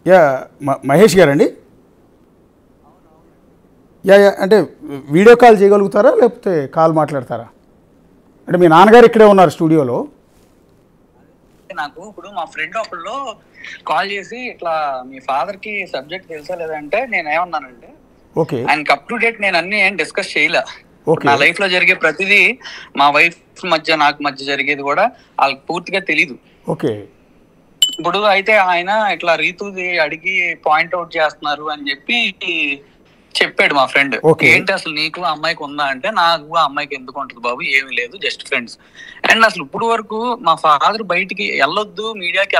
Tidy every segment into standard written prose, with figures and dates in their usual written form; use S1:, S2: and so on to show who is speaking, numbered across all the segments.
S1: Yeah Mahesh గారండి? Yeah yeah అంటే video call చేయగలుగుతారా లేకపోతే కాల్ మాట్లాడతారా? అంటే మీ నాన్నగారు ఇక్కడే ఉన్నారు స్టూడియోలో.
S2: నాకు ఇప్పుడు మా ఫ్రెండ్ ఒకళ్ళు కాల్ చేసి ఇట్లా మీ ఫాదర్ కి సబ్జెక్ట్ తెలుసా లేదంటే నేను ఏమన్నానంటే
S1: ఓకే
S2: ఆయనకి అప్ టు డేట్ నేను అన్ని ఏం డిస్కస్ చేయలే.
S1: ఓకే
S2: నా లైఫ్ లో జరిగే ప్రతిదీ మా వైఫ్ మధ్య నాకు మధ్య జరిగేది కూడా వాళ్ళకి పూర్తిగా తెలీదు.
S1: ఓకే
S2: ఇప్పుడు అయితే ఆయన ఇట్లా రీతుది అడిగి పాయింట్అవుట్ చేస్తున్నారు అని చెప్పి చెప్పాడు మా ఫ్రెండ్. ఏంటి అసలు నీకు అమ్మాయికి ఉందా అంటే, నాకు అమ్మాయికి ఎందుకు ఉంటుంది బాబు, ఏమీ లేదు, జస్ట్ ఫ్రెండ్స్. అండ్ అసలు ఇప్పుడు వరకు మా ఫాదర్ బయటికి వెళ్ళొద్దు, మీడియాకి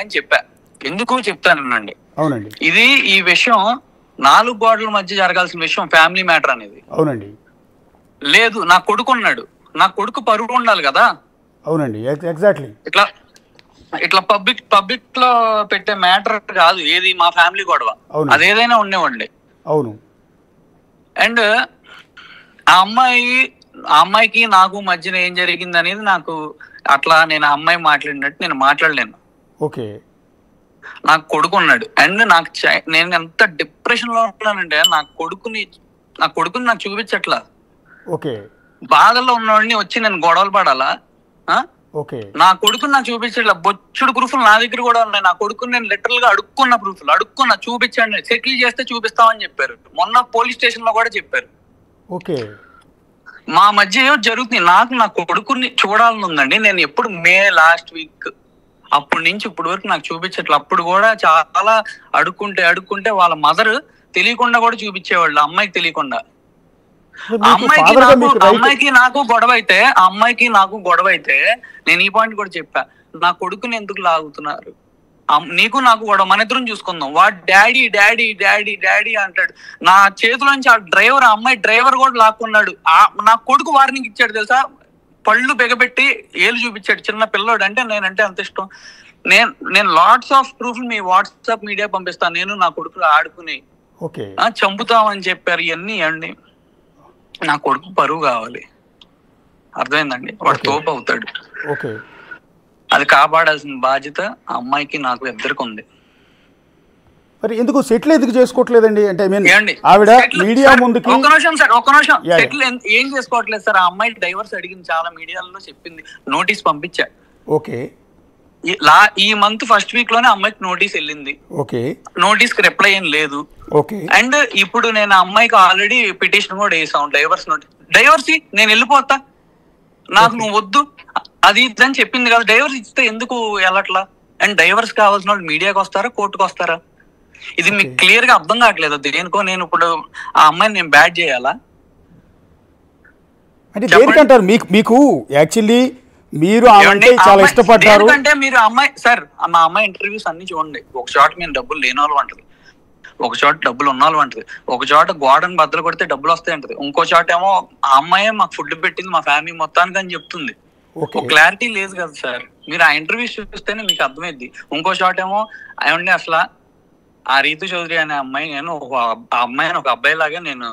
S2: అని చెప్పా. ఎందుకు చెప్తానండి,
S1: అవునండి
S2: ఇది ఈ విషయం 4 గోడల మధ్య జరగాల్సిన విషయం, ఫ్యామిలీ మ్యాటర్ అనేది.
S1: అవునండి.
S2: లేదు, నా కొడుకు ఉన్నాడు, నా కొడుకు పరువు ఉండాలి కదా.
S1: అవునండి ఎగ్జాక్ట్లీ.
S2: ఇట్లా పబ్లిక్ లో పెట్టే మ్యాటర్ కాదు ఏది మా ఫ్యామిలీ గొడవ, అదేదైనా ఉండేవండి.
S1: అవును.
S2: అండ్ ఆ అమ్మాయికి నాకు మధ్యన ఏం జరిగింది అనేది నాకు అట్లా నేను ఆ అమ్మాయి మాట్లాడినట్టు నేను మాట్లాడలేను.
S1: ఓకే.
S2: నాకు కొడుకు ఉన్నాడు అండ్ నేను ఎంత డిప్రెషన్ లో ఉన్నానంటే నా కొడుకుని నాకు చూపించట్లా.
S1: ఓకే.
S2: బాధల్లో ఉన్నవాడిని వచ్చి నేను గొడవలు పడాలా?
S1: ఓకే.
S2: నా కొడుకుని నాకు చూపించట్లా. బొచ్చుడు ప్రూఫ్లు నా దగ్గర కూడా ఉన్నాయి. నా కొడుకుని నేను లిటరల్ గా అడుక్కున్నా చూపించండి, సెటిల్ చేస్తే చూపిస్తామని చెప్పారు. మొన్న పోలీస్ స్టేషన్ లో కూడా చెప్పారు.
S1: ఓకే.
S2: మా మధ్య ఏదో జరుగుతుంది. నా కొడుకుని చూడాలని ఉందండి. నేను ఎప్పుడు మే లాస్ట్ వీక్ అప్పటి నుంచి ఇప్పుడు వరకు నాకు చూపించట్లేదు. అప్పుడు కూడా చాలా అడుక్కుంటే వాళ్ళ మదర్ తెలియకుండా కూడా చూపించేవాళ్ళు, అమ్మాయికి తెలియకుండా. అమ్మాయికి నాకు గొడవ అయితే నేను ఈ పాయింట్ కూడా చెప్పా, నా కొడుకుని ఎందుకు లాగుతున్నారు, నీకు నాకు గొడవ, మన ఇద్దరం చూసుకుందాం. వాడు డాడీ డాడీ డాడీ డాడీ అంటాడు. నా చేతిలోంచి ఆ అమ్మాయి డ్రైవర్ కూడా లాక్కున్నాడు. నా కొడుకు వార్నింగ్ ఇచ్చాడు తెలుసా, పళ్ళు బిగబెట్టి ఏలు చూపించాడు. చిన్న పిల్లోడు అంటే నేనంటే అంత ఇష్టం. నేను lots of proof me WhatsApp media పంపిస్తాను. నేను నా కొడుకులు ఆడుకుని చంపుతామని చెప్పారు. ఇవన్నీ అండి, నా కొడుకు పరువు కావాలి, అర్థమైందండి, వాడు తోపు అవుతాడు. అది కాపాడాల్సిన బాధ్యత ఆ అమ్మాయికి నాకు ఇద్దరికి ఉంది.
S1: మరి ఎందుకు సెటిల్ ఎందుకు చేసుకోవట్లేదండి? అంటే ఆవిడ మీడియా ముందుకి
S2: ఒక్క నిమిషం సెటిల్ ఏం చేసుకోవట్లేదు సార్. ఆ అమ్మాయి డైవర్స్ అడిగింది, చాలా మీడియాలో చెప్పింది, నోటీస్ పంపించా.
S1: ఓకే.
S2: ఈ మంత్ ఫస్ట్ వీక్ లోనే అమ్మాయికి నోటీస్ వెళ్ళింది.
S1: ఓకే.
S2: నోటీస్ కి రిప్లై ఏం లేదు.
S1: ఓకే.
S2: అండ్ ఇప్పుడు నేను అమ్మాయికి ఆల్రెడీ పిటిషన్ కూడా వేసాను, డైవర్స్ నేను వెళ్ళిపోతా, నాకు నువ్వు వద్దు అది ఇదని చెప్పింది కదా. డైవర్స్ ఇస్తే ఎందుకు వెళ్ళట్లా? అండ్ డైవర్స్ కావాల్సిన వాళ్ళు మీడియాకి వస్తారా, కోర్టుకు వస్తారా? ఇది మీకు క్లియర్ గా అర్థం కావట్లేదు. దేనికో నేను ఇప్పుడు ఆ అమ్మాయిని నేను బ్యాడ్ చేయాలా
S1: అంటే దేనికంటారు? మీకు యాక్చువల్లీ మీరు చాలా ఇష్టపడ్డారు
S2: అంటే మీరు అమ్మాయి సార్, మా అమ్మాయి ఇంటర్వ్యూస్ అన్ని చూడండి. ఒక చోట మేము డబ్బులు లేని వాళ్ళు అంటది, ఒక చోట డబ్బులు ఉన్న వాళ్ళు అంటది, ఒక చోట గోడను బద్దలు కొడితే డబ్బులు వస్తాయి అంటది, ఇంకో చోట ఏమో ఆ అమ్మాయి మాకు ఫుడ్ పెట్టింది మా ఫ్యామిలీ మొత్తానికి అని చెప్తుంది. ఒక క్లారిటీ లేదు కదా సార్. మీరు ఆ ఇంటర్వ్యూస్ చూస్తేనే మీకు అర్థమైద్ది. ఇంకో చోట ఏమో ఏమండి అసలు ఆ రీతు చౌదరి అనే అమ్మాయి, నేను ఆ అమ్మాయిని ఒక అబ్బాయి లాగా నేను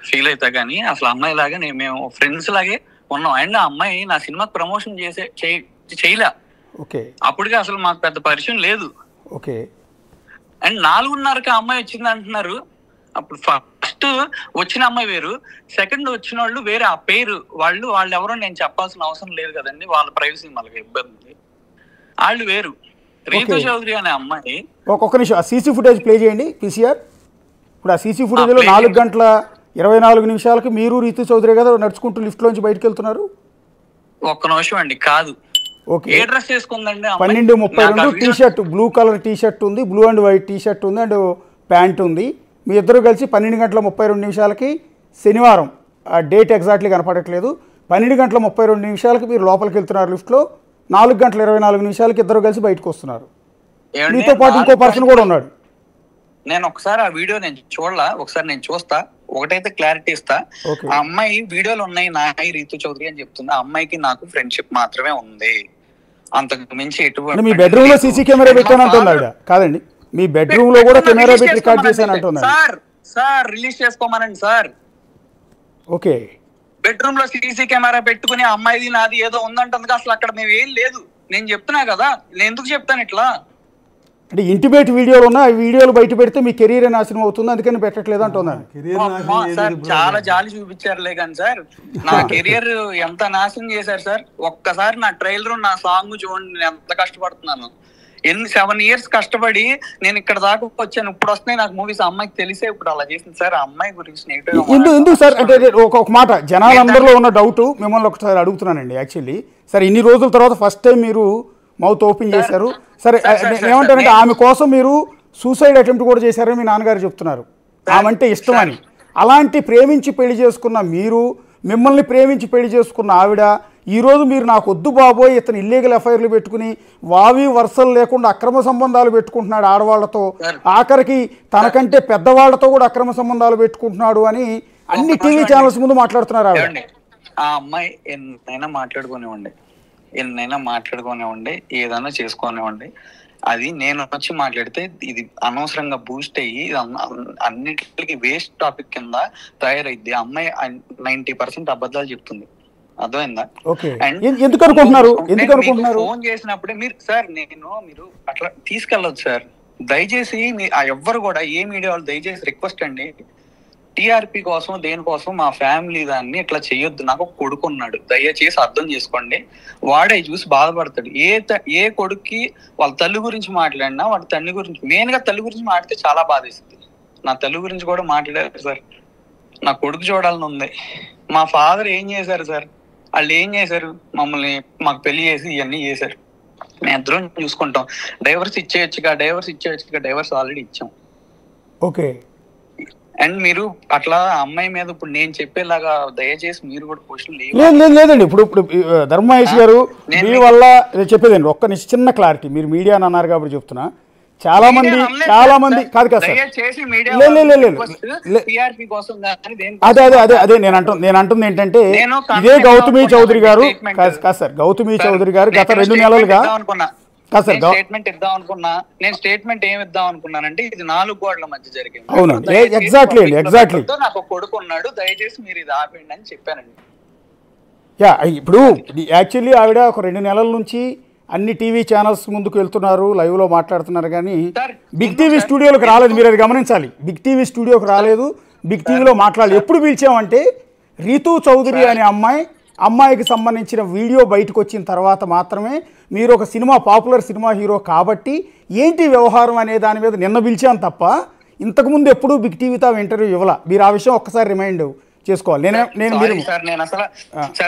S2: ఫీల్ అవుతా కానీ అసలు అమ్మాయి లాగా మేము ఫ్రెండ్స్ లాగే ఉన్నాం. అండ్ ఆ అమ్మాయి నా సినిమాకి ప్రమోషన్ చేయలే, అప్పటికే అసలు మాకు పెద్ద పరిచయం లేదు.
S1: ఓకే.
S2: అండ్ 4:30కి అమ్మాయి వచ్చింది అంటున్నారు. అప్పుడు ఫస్ట్ వచ్చిన అమ్మాయి వేరు, సెకండ్ వచ్చిన వాళ్ళు వేరే. ఆ పేరు వాళ్ళు ఎవరో నేను చెప్పాల్సిన అవసరం లేదు కదండి, వాళ్ళ ప్రైవసీ మనకి ఇబ్బంది. వాళ్ళు వేరు. రీతు చౌదరి అనే అమ్మాయి.
S1: ఒక్క నిమిషం ఆ సీసీ ఫుటేజ్ ప్లే చేయండి పీసీఆర్. ఇప్పుడు ఆ సీసీ ఫుటేజ్ లో 4:24 మీరు రీతు చౌదరి కదా నడుచుకుంటూ లిఫ్ట్ లోంచి బయటకు వెళ్తున్నారు.
S2: ఒక్క నిమిషం అండి, కాదు ఏ డ్రెస్ వేసుకుందండి?
S1: 12:32 T shirt, blue colour T shirt ఉంది, blue and white T shirt ఉంది అండ్ ప్యాంట్ ఉంది. మీ ఇద్దరు కలిసి 12:32 శనివారం, ఆ డేట్ ఎగ్జాక్ట్లీ కనపడట్లేదు, 12:32 మీరు లోపలికి వెళ్తున్నారు లిఫ్ట్లో, 4:24 ఇద్దరు కలిసి బయటకు వస్తున్నారు. మీతో పాటు ఇంకో పర్సన్ కూడా ఉన్నాడు.
S2: నేను ఒకసారి ఆ వీడియో నేను చూడలా, ఒకసారి నేను చూస్తా, ఒకటైతే క్లారిటీ ఇస్తా. ఆ అమ్మాయి వీడియోలు ఉన్నాయి నాయి రీతు చౌదరి అని చెప్తుంది. ఆ అమ్మాయికి నాకు ఫ్రెండ్షిప్ మాత్రమే ఉంది, అంతకు మించి ఎటువంటి.
S1: మీ బెడ్రూమ్ లో సీసీ కెమెరా పెట్టానంటుంది ఆవిడ. కాదండి, మీ బెడ్రూమ్ లో కూడా కెమెరా పెట్టి రికార్డ్ చేశానంటుంది.
S2: సార్ రిలీజ్ చేసుకోమనండి సార్.
S1: ఓకే.
S2: బెడ్రూమ్ లో సీసీ కెమెరా పెట్టుకుని అమ్మాయిది నాది ఏదో ఉందంటుంది. అసలు అక్కడ మేము ఏం లేదు, నేను చెప్తున్నా కదా. నేను ఎందుకు చెప్తాను ఇట్లా?
S1: అంటే ఇంటిమేట్ వీడియోలు ఉన్నా ఆ వీడియోలు బయట పెడితే మీ కెరీర్ నాశనం అవుతుంది, అందుకని పెట్టట్లేదు అంటున్నాను.
S2: సార్ చాలా జాలి చూపించారులే కానీ సార్, నా కెరియర్ ఎంత నాశనం చేశారు సార్. ఒక్కసారి నా ట్రైలర్ నా సాంగ్ చూడండి, నేను ఎంత కష్టపడుతున్నాను. 7 years కష్టపడి నేను ఇక్కడ దాకా వచ్చాను. ఇప్పుడు వస్తున్నాయి నాకు మూవీస్. అమ్మాయికి తెలిసే ఇప్పుడు అలా చేసింది సార్. ఆ అమ్మాయి గురించి
S1: ఎందుకు సార్ అంటే ఒక మాట జనాలందరిలో ఉన్న డౌట్ మిమ్మల్ని ఒకసారి అడుగుతున్నానండి. యాక్చువల్లీ సార్ ఇన్ని రోజుల తర్వాత ఫస్ట్ టైం మీరు మౌత్ ఓపెన్ చేశారు. సరే ఏమంటారంటే ఆమె కోసం మీరు సూసైడ్ అటెంప్ట్ కూడా చేశారని మీ నాన్నగారు చెప్తున్నారు. ఆమె అంటే ఇష్టం అని. అలాంటి ప్రేమించి పెళ్లి చేసుకున్న మీరు, మిమ్మల్ని ప్రేమించి పెళ్లి చేసుకున్న ఆవిడ ఈరోజు మీరు నాకు వద్దు బాబోయ్ ఇతను ఇల్లీగల్ ఎఫ్ఐఆర్లు పెట్టుకుని వావి వరుసలు లేకుండా అక్రమ సంబంధాలు పెట్టుకుంటున్నాడు ఆడవాళ్లతో, ఆఖరికి తనకంటే పెద్దవాళ్లతో కూడా అక్రమ సంబంధాలు పెట్టుకుంటున్నాడు అని అన్ని టీవీ ఛానల్స్ ముందు మాట్లాడుతున్నారు ఆవిడ.
S2: ఆ అమ్మాయి ఎన్నైనా మాట్లాడుకోనివ్వండి, ఏదైనా చేసుకోనివ్వండి. అది నేను వచ్చి మాట్లాడితే ఇది అనవసరంగా బూస్ట్ అయ్యి అన్నిటికీ వేస్ట్ టాపిక్ కింద తయారైద్ది. ఆ అమ్మాయి 90% అబద్ధాలు చెప్తుంది, అర్థమైందా?
S1: ఎందుకు అనుకుంటున్నారు?
S2: ఫోన్ చేసినప్పుడే మీరు అట్లా తీసుకెళ్ళొచ్చు సార్. దయచేసి ఎవ్వరు కూడా ఏ మీడియా వాళ్ళు దయచేసి రిక్వెస్ట్ అండి, టీఆర్పీ కోసం దేనికోసం మా ఫ్యామిలీ దాన్ని ఇట్లా చెయ్యొద్దు. నాకు ఒక కొడుకు ఉన్నాడు, దయచేసి అర్థం చేసుకోండి. వాడే చూసి బాధపడతాడు. ఏ కొడుక్కి వాళ్ళ తల్లి గురించి మాట్లాడినా వాడి తల్లి గురించి, మెయిన్ గా తల్లి గురించి మాట్లాడితే చాలా బాధేస్తుంది. నా తల్లి గురించి కూడా మాట్లాడారు సార్. నా కొడుకు చూడాలని ఉంది. మా ఫాదర్ ఏం చేశారు సార్? వాళ్ళు ఏం చేశారు? మమ్మల్ని మాకు పెళ్లి చేసి ఇవన్నీ చేశారు. మేము ఇద్దరం చూసుకుంటాం. డైవర్స్ ఇచ్చేయచ్చుగా, డైవర్స్ ఆల్రెడీ ఇచ్చాం.
S1: ఓకే.
S2: అండ్ మీరు అట్లా అమ్మాయి మీద ఇప్పుడు నేను చెప్పేలాగా దయచేసి మీరు కూడా క్వశ్చన్
S1: లేదండి. ఇప్పుడు ధర్మమహేష్ గారు మీ వల్ల చెప్పేదండి ఒక్క చిన్న క్లారిటీ. మీరు మీడియా అని అన్నారు కాబట్టి చెప్తున్నా. చాలా మంది కాదు కదా సార్, అదే నేను అంటుంది ఏంటంటే ఇదే గౌతమి చౌదరి గారు కాదు సార్, గౌతమి చౌదరి గారు గత 2 నెలలుగా
S2: స్టేట్మెంట్ ఇద్దాం అనుకున్నా. నేను స్టేట్మెంట్ ఏమి ఇద్దాం అనుకున్నానంటే ఇది 4 గోడల మధ్య జరిగింది.
S1: అవునండి, ఎగ్జాక్ట్లీ.
S2: నాకు ఒక కొడుకు ఉన్నాడు, దయచేసి మీరు ఇది ఆపండి అని చెప్పానండి.
S1: ఇప్పుడు యాక్చువల్లీ ఆవిడ ఒక 2 నెలల నుంచి అన్ని టీవీ ఛానల్స్ ముందుకు వెళ్తున్నారు, లైవ్లో మాట్లాడుతున్నారు. కానీ బిగ్ టీవీ స్టూడియోకి రాలేదు. మీరు అది గమనించాలి. బిగ్ టీవీ స్టూడియోకి రాలేదు, బిగ్ టీవీలో మాట్లాడలేదు. ఎప్పుడు పిలిచామంటే రీతూ చౌదరి అనే అమ్మాయికి సంబంధించిన వీడియో బయటకు వచ్చిన తర్వాత మాత్రమే మీరు ఒక పాపులర్ సినిమా హీరో కాబట్టి ఏంటి వ్యవహారం అనే దాని మీద నిన్న పిలిచాను తప్ప ఇంతకుముందు ఎప్పుడూ బిగ్ టీవీతో ఇంటర్వ్యూ ఇవ్వాల. మీరు ఆ విషయం ఒక్కసారి రిమైండ్ చేసుకోవాలి.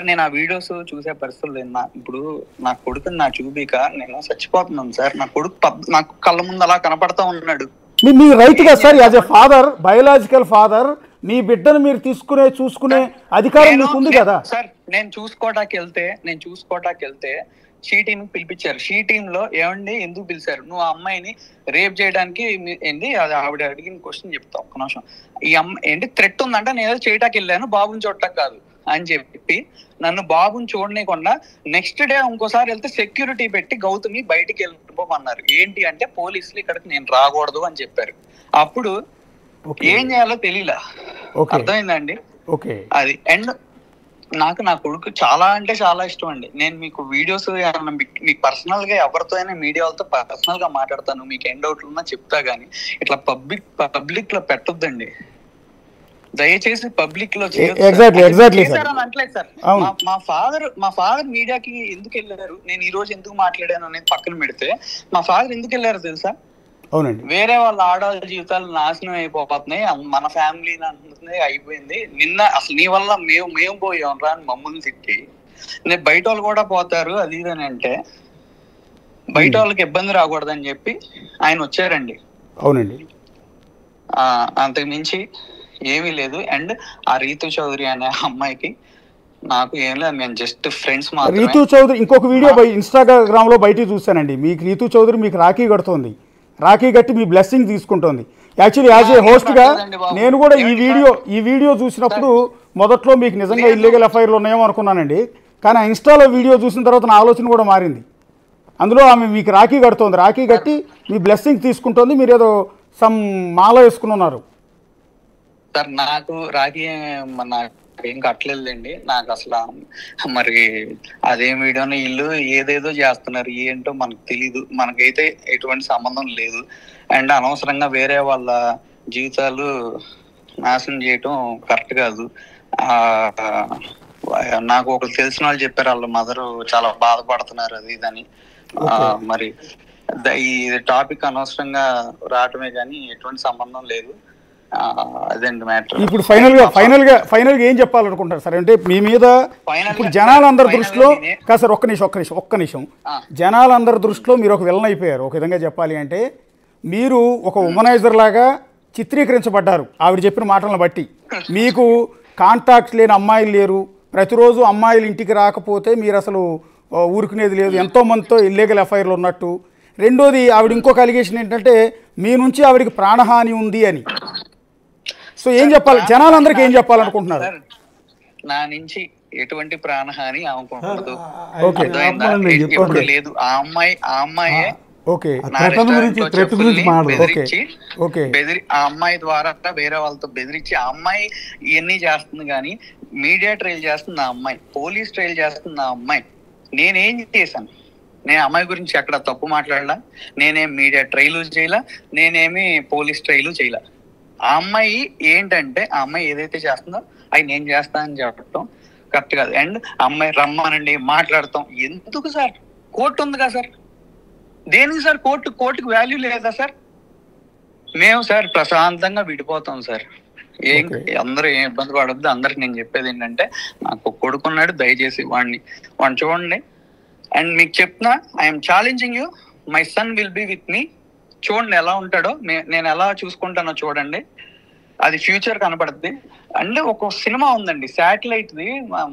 S2: నేను ఆ వీడియోస్ చూసే పరిస్థితులు ఇప్పుడు నా కొడుకుని నా చూపిక నేను చచ్చిపోతున్నాను సార్. నా కొడుకు నాకు కళ్ళ ముందు అలా కనపడతా ఉన్నాడు.
S1: మీ రైట్ గా sir, as a father, biological father, మీ బిడ్డను మీరు చూసుకునే అధికారం మీకు ఉంది కదా
S2: సార్. నేను చూసుకోవటానికి వెళ్తే షీ టీమ్ పిలిపించారు. షీ టీమ్ లో ఏమండి ఎందుకు పిలిచారు? నువ్వు ఆ అమ్మాయిని రేప్ చేయడానికి ఏంటి? అది ఆవిడ అడిగిన క్వశ్చన్ చెప్తా ఒక్క నిమిషం. ఈ ఏంటి థ్రెట్ ఉందంటే నేను ఏదో చేయటానికి వెళ్ళాను, బాబుని చూడటానికి కాదు అని చెప్పి నన్ను బాబుని చూడనీయకుండా నెక్స్ట్ డే ఇంకోసారి వెళ్తే సెక్యూరిటీ పెట్టి గౌతమి బయటికి వెళ్ళిపోమన్నారు. ఏంటి అంటే పోలీసులు ఇక్కడికి నేను రాకూడదు అని చెప్పారు. అప్పుడు ఏం చేయాలో తెలియలా. అర్థమైందండి? అది. అండ్ నాకు నా కొడుకు చాలా అంటే చాలా ఇష్టం అండి. నేను మీకు వీడియోస్ మీకు పర్సనల్ గా ఎవరితో అయినా మీడియా వాళ్ళతో పర్సనల్ గా మాట్లాడతాను. మీకు ఏం డౌట్లు ఉన్నా చెప్తా గానీ ఇట్లా పబ్లిక్ లో పెట్టొద్దండి దయచేసి. పబ్లిక్ లో అనట్లేదు సార్. మా ఫాదర్ మీడియాకి ఎందుకు వెళ్ళారు, నేను ఈ రోజు ఎందుకు మాట్లాడాను అనేది పక్కన పెడితే మా ఫాదర్ ఎందుకు వెళ్ళారు తెలుసా? వేరే వాళ్ళ ఆడవాళ్ళ జీవితాలు నాశనం అయిపోతున్నాయి, మన ఫ్యామిలీ అయిపోయింది. నిన్న అసలు నీ వల్ల మేము పోయాం రా అని మమ్మల్ని తిట్టి బయట వాళ్ళు కూడా పోతారు అది ఇదని అంటే బయట వాళ్ళకి ఇబ్బంది రాకూడదని చెప్పి ఆయన వచ్చారండి.
S1: అవునండి,
S2: అంతకు మించి ఏమీ లేదు. అండ్ ఆ రీతు చౌదరి అనే అమ్మాయికి నాకు ఏం లేదు, మేము జస్ట్ ఫ్రెండ్స్ మాత్రమే.
S1: రీతు చౌదరి ఇంకొక వీడియో ఇన్స్టాగ్రామ్ లో బయట చూసానండి. మీకు రీతు చౌదరి మీకు రాఖీ కడుతోంది, రాఖీ కట్టి మీ బ్లెస్సింగ్ తీసుకుంటోంది. యాక్చువల్లీ యాజ్ ఏ హోస్ట్గా నేను కూడా ఈ వీడియో చూసినప్పుడు మొదట్లో మీకు నిజంగా ఇల్లీగల్ ఎఫ్ఐఆర్లు ఉన్నాయేమో అనుకున్నానండి. కానీ ఆ ఇన్స్టాలో వీడియో చూసిన తర్వాత నా ఆలోచన కూడా మారింది. అందులో ఆమె మీకు రాఖీ కడుతోంది, రాఖీ కట్టి మీ బ్లెస్సింగ్ తీసుకుంటోంది. మీరు ఏదో సమ్ మాల వేసుకుని ఉన్నారు
S2: సార్. నాకు రాఖీ ఏం కట్టలేదులేండి. నాకు అసలు మరి అదేం వీడియోని వీళ్ళు ఏదేదో చేస్తున్నారు, ఏంటో మనకు తెలీదు. మనకైతే ఎటువంటి సంబంధం లేదు. అండ్ అనవసరంగా వేరే వాళ్ళ జీవితాలు నాశనం చేయటం కరెక్ట్ కాదు. నాకు ఒకరు తెలిసిన వాళ్ళు చెప్పారు, వాళ్ళ మదర్ చాలా బాధపడుతున్నారు అది ఇదని. మరి ఈ టాపిక్ అనవసరంగా రావటమే కానీ ఎటువంటి సంబంధం లేదు. అదేంటి మ్యాటర్.
S1: ఇప్పుడు ఫైనల్ గా ఏం చెప్పాలనుకుంటారు సార్? అంటే మీ మీద ఇప్పుడు జనాలందరి దృష్టిలో కాదు సార్, ఒక్క నిమిషం జనాలందరి దృష్టిలో మీరు ఒక విలన్ అయిపోయారు. ఒక విధంగా చెప్పాలి అంటే మీరు ఒక ఉమనైజర్ లాగా చిత్రీకరించబడ్డారు ఆవిడ చెప్పిన మాటలను బట్టి. మీకు కాంటాక్ట్స్ లేని అమ్మాయిలు లేరు, ప్రతిరోజు అమ్మాయిలు ఇంటికి రాకపోతే మీరు అసలు ఊరుకునేది లేదు, ఎంతోమందితో ఇల్లీగల్ ఎఫ్ఐఆర్లు ఉన్నట్టు. రెండోది ఆవిడ ఇంకొక అలిగేషన్ ఏంటంటే మీ నుంచి ఆవిడకి ప్రాణహాని ఉంది అని. సో ఏం చెప్పాలి జనాలందరికీ, ఏం చెప్పాలనుకుంటున్నారు?
S2: నా నుంచి ఎటువంటి ప్రాణహాని అనుకుంటున్నదు లేదు. ఆ అమ్మాయి ఆ అమ్మాయి ద్వారా వేరే వాళ్ళతో బెదిరించి ఆ అమ్మాయి ఇవన్నీ చేస్తుంది. కానీ మీడియా ట్రైల్ చేస్తుంది ఆ అమ్మాయి, పోలీస్ ట్రైల్ చేస్తుంది ఆ అమ్మాయి. నేనేం చేశాను? నేను అమ్మాయి గురించి ఎక్కడ తప్పు మాట్లాడలా, నేనేం మీడియా ట్రైలు చేయలా, నేనేమి పోలీస్ ట్రైలు చేయలా. ఆ అమ్మాయి ఏంటంటే ఆ అమ్మాయి ఏదైతే చేస్తుందో అవి నేను చేస్తానని చెప్పడం కరెక్ట్ కాదు. అండ్ అమ్మాయి రమ్మనండి మాట్లాడతాం. ఎందుకు సార్? కోర్టు ఉంది కదా సార్, దేనికి సార్ కోర్టుకి వాల్యూ లేదా సార్? మేము సార్ ప్రశాంతంగా విడిపోతాం సార్. అందరూ ఏం ఇబ్బంది పడొద్దు. అందరికి నేను చెప్పేది ఏంటంటే నాకు కొడుకున్నాడు, దయచేసి వాడిని చూడండి. అండ్ మీకు చెప్తున్నా, I'm challenging you, my son will be with me. చూడండి ఎలా ఉంటాడో, నేను ఎలా చూసుకుంటానో చూడండి, అది ఫ్యూచర్ కనపడుద్ది. అంటే ఒక సినిమా ఉందండి శాటిలైట్ ది,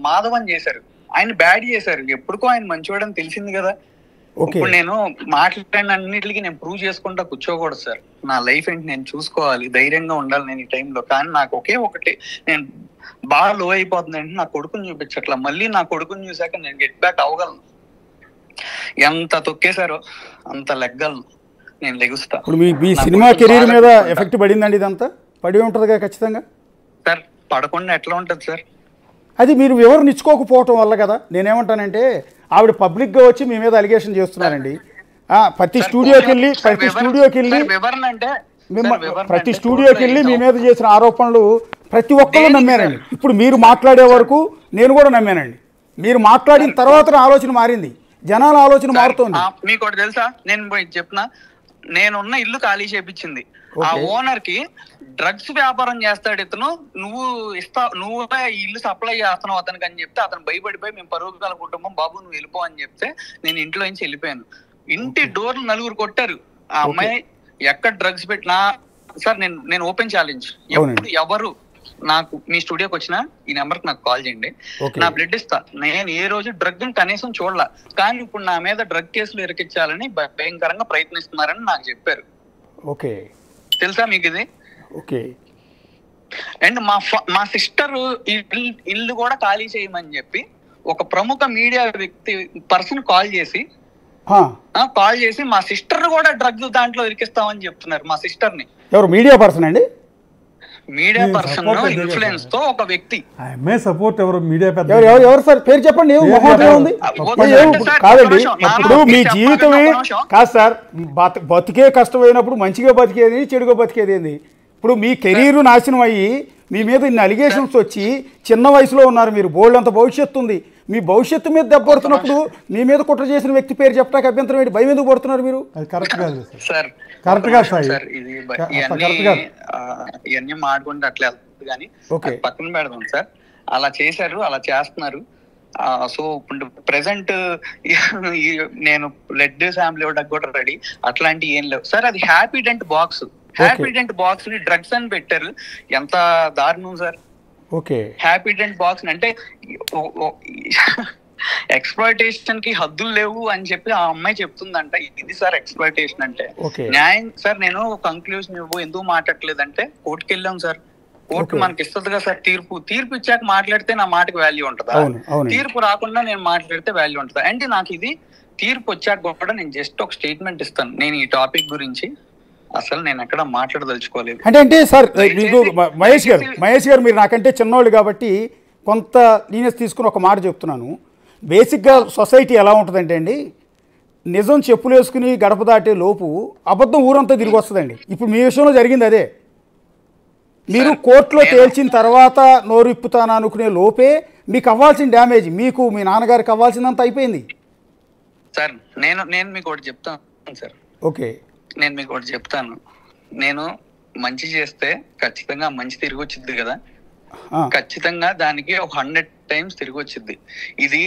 S2: మాధవన్ చేశారు, ఆయన బ్యాడ్ చేశారు. ఎప్పుడుకో ఆయన మంచివాడని తెలిసింది కదా. ఇప్పుడు నేను మాట్లాడిన అన్నిటికీ నేను ప్రూవ్ చేసుకుంటా కూర్చోకూడదు సార్. నా లైఫ్ ఏంటి నేను చూసుకోవాలి, ధైర్యంగా ఉండాలి నేను ఈ టైంలో. కానీ నాకు ఒకే ఒకటి, నేను బాగా లో అయిపోతుంది అంటే నా కొడుకుని చూపించట్లా. మళ్ళీ నా కొడుకుని చూసాక నేను గెట్ బ్యాక్ అవ్వగలను. ఎంత తొక్కేశారో అంత లెగ్గలను, నేను లెగుస్తా.
S1: ఇప్పుడు మీ సినిమా కెరీర్ మీద ఎఫెక్ట్ పడిందండి? ఇదంతా పడి ఉంటుందిగా ఖచ్చితంగా
S2: సార్. పడకుండా ఎట్లా ఉంటుంది సార్?
S1: అది మీరు వివరణ ఇచ్చుకోకపోవటం వల్ల కదా. నేనేమంటానంటే ఆవిడ పబ్లిక్గా వచ్చి మీ మీద అలిగేషన్ చేస్తున్నారండి. ప్రతి స్టూడియోకి వెళ్ళి మీ మీద చేసిన ఆరోపణలు ప్రతి ఒక్కళ్ళు నమ్మారండి. ఇప్పుడు మీరు మాట్లాడే వరకు నేను కూడా నమ్మానండి. మీరు మాట్లాడిన తర్వాత ఆలోచన మారింది, జనాల ఆలోచన మారుతోంది.
S2: మీకు ఒకటి తెలుసా, నేను చెప్పిన, నేనున్న ఇల్లు ఖాళీ చేపించింది ఆ ఓనర్ కి. డ్రగ్స్ వ్యాపారం చేస్తాడు ఇతను, నువ్వే ఇల్లు సప్లై చేస్తున్నావు అతనికి అని చెప్తే అతను భయపడిపోయి మేము పరుగుల కుటుంబం బాబు నువ్వు వెళ్ళిపో అని చెప్తే నేను ఇంట్లో నుంచి వెళ్ళిపోయాను. ఇంటి డోర్లు నలుగురు కొట్టారు. ఆ అమ్మాయి ఎక్కడ డ్రగ్స్ పెట్టినా సార్, నేను ఓపెన్ ఛాలెంజ్, ఎవరు నాకు మీ స్టూడియోకి వచ్చినా ఈ నెంబర్కి నాకు కాల్ చేయండి, నా బ్లడ్ ఇస్తా. నేను ఏ రోజు డ్రగ్ కనీసం చూడలా. కానీ ఇప్పుడు నా మీద డ్రగ్ కేసులు ఇరికించాలని భయంకరంగా ప్రయత్నిస్తున్నారని నాకు చెప్పారు.
S1: ఓకే,
S2: తెలుసా మీకు ఇది?
S1: ఓకే.
S2: అండ్ మా సిస్టర్ ఇల్లు కూడా ఖాళీ చేయమని చెప్పి ఒక ప్రముఖ మీడియా పర్సన్ కాల్ చేసి మా సిస్టర్ కూడా డ్రగ్ దాంట్లో ఇరికిస్తామని చెప్తున్నారు. మా సిస్టర్ ని.
S1: ఎవరు? మీడియా పర్సన్ అండి?
S2: మీడియా పర్సన్ ఇన్ఫ్లుయెన్స్ తో ఒక వ్యక్తి.
S1: ఎవరు సార్? పేరు చెప్పండి. కాదండి, ఇప్పుడు మీ జీవితమే కాదు సార్. బతికే కష్టమైనప్పుడు మంచిగా బతికేది, చెడుగా బతికేది ఏంది? ఇప్పుడు మీ కెరీర్ నాశనం అయ్యి మీ మీద ఇన్ని అలిగేషన్స్ వచ్చి చిన్న వయసులో ఉన్నారు మీరు, బోల్డ్ అంత భవిష్యత్తు ఉంది. మీ భవిష్యత్తు మీద దెబ్బపడుతున్నప్పుడు మీ మీద కుట్ర చేసిన వ్యక్తి పేరు చెప్పడానికి అభ్యంతరం ఏంటి? భయం ఎందుకు పడుతున్నారు మీరు?
S3: కరెక్ట్ కాదు
S2: సార్. ఇవన్నీ మాట్లాడుకుంటే అట్లా వెళ్తుంది కానీ పక్కన పెడదాం సార్. అలా చేశారు, అలా చేస్తున్నారు. సో ఇప్పుడు ప్రెసెంట్ నేను బ్లడ్ శాంపుల్ ఇవ్వడానికి కూడా రెడీ. అట్లాంటివి ఏం లేవు సార్. అది హ్యాపీడెంట్ బాక్స్, హ్యాపీడెంట్ బాక్స్ ని డ్రగ్స్ అని పెట్టారు. ఎంత దారుణం సార్. హ్యాపీడెంట్ బాక్స్ అంటే ఎక్స్‌ప్లాయిటేషన్ కి హద్దులు లేవు అని చెప్పి ఆ అమ్మాయి చెప్తుందంట. ఇది సార్ ఎక్స్‌ప్లాయిటేషన్ అంటే. న్యాయం సార్. నేను కంక్లూజన్ ఎందుకు మాట్లాడలేదంటే కోర్టుకి వెళ్ళాం సార్. కోర్టు మనకి ఇస్తుందిగా సార్ తీర్పు ఇచ్చాక మాట్లాడితే నా మాటకి వాల్యూ ఉంటుందా? తీర్పు రాకుండా నేను మాట్లాడితే వాల్యూ ఉంటుందా? అంటే నాకు ఇది తీర్పు వచ్చాక కూడా నేను జస్ట్ ఒక స్టేట్మెంట్ ఇస్తాను. నేను ఈ టాపిక్ గురించి అసలు నేను ఎక్కడ మాట్లాడదలుచుకోలేదు.
S1: అంటే సార్ మీకు మహేష్ గారు మీరు నాకంటే చిన్నోళ్ళు కాబట్టి కొంత లీనియస్ తీసుకుని ఒక మాట చెప్తున్నాను. బేసిక్గా సొసైటీ ఎలా ఉంటుందంటే అండి, నిజం చెప్పులు వేసుకుని గడప దాటే లోపు అబద్ధం ఊరంతా తిరిగి వస్తుందండి. ఇప్పుడు మీ విషయంలో జరిగింది అదే. మీరు కోర్టులో తేల్చిన తర్వాత నోరు ఇప్పుతాను అనుకునే లోపే మీకు అవ్వాల్సిన డ్యామేజ్, మీకు మీ నాన్నగారికి అవ్వాల్సిందంత అయిపోయింది.
S2: సార్ నేను మీకు ఒకటి చెప్తాను సార్.
S1: ఓకే,
S2: నేను మీకు ఒకటి చెప్తాను. నేను మంచి చేస్తే ఖచ్చితంగా మంచి తిరిగి వచ్చింది కదా, ఖచ్చితంగా దానికి ఒక 100 times తిరిగి వచ్చింది. ఇది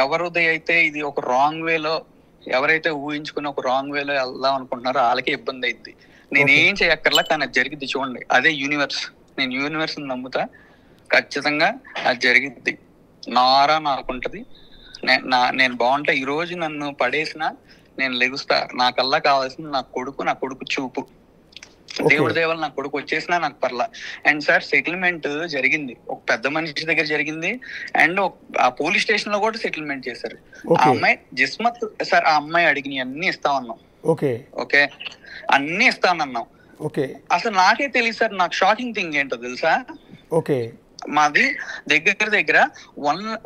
S2: ఎవరిది అయితే ఇది ఒక రాంగ్ వేలో, ఎవరైతే ఊహించుకుని ఒక రాంగ్ వేలో వెళ్దాం అనుకుంటున్నారో వాళ్ళకే ఇబ్బంది అయింది. నేనేం చేయక్కర్లా, కానీ అది జరిగిద్ది. చూడండి, అదే యూనివర్స్. నేను యూనివర్స్ నమ్ముతా, ఖచ్చితంగా అది జరిగిద్ది. నారా నాకుంటది. నేను బాగుంటా. ఈ రోజు నన్ను పడేసిన నేను లెగుస్తా. నాకల్లా కావాల్సింది నా కొడుకు చూపు. దేవుడి దేవాలు నా కొడుకు వచ్చేసినా నాకు పర్లా. అండ్ సార్, సెటిల్మెంట్ జరిగింది, ఒక పెద్ద మనిషి దగ్గర జరిగింది. అండ్ ఆ పోలీస్ స్టేషన్ లో కూడా సెటిల్మెంట్ చేశారు. ఆ అమ్మాయి జిస్మత్ సార్, ఆ అమ్మాయి అడిగిన అన్ని ఇస్తామన్నాం. ఓకే, అన్ని ఇస్తానన్నాం. అసలు నాకే తెలియదు సార్. నాకు షాకింగ్ థింగ్ ఏంటో తెలుసా, మాది దగ్గర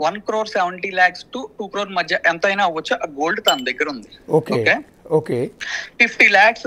S2: 1 crore 70 lakhs to 2 crore మధ్య ఎంత అయినా అవ్వచ్చు. గోల్డ్ తన దగ్గర ఉంది. Okay, 50 lakhs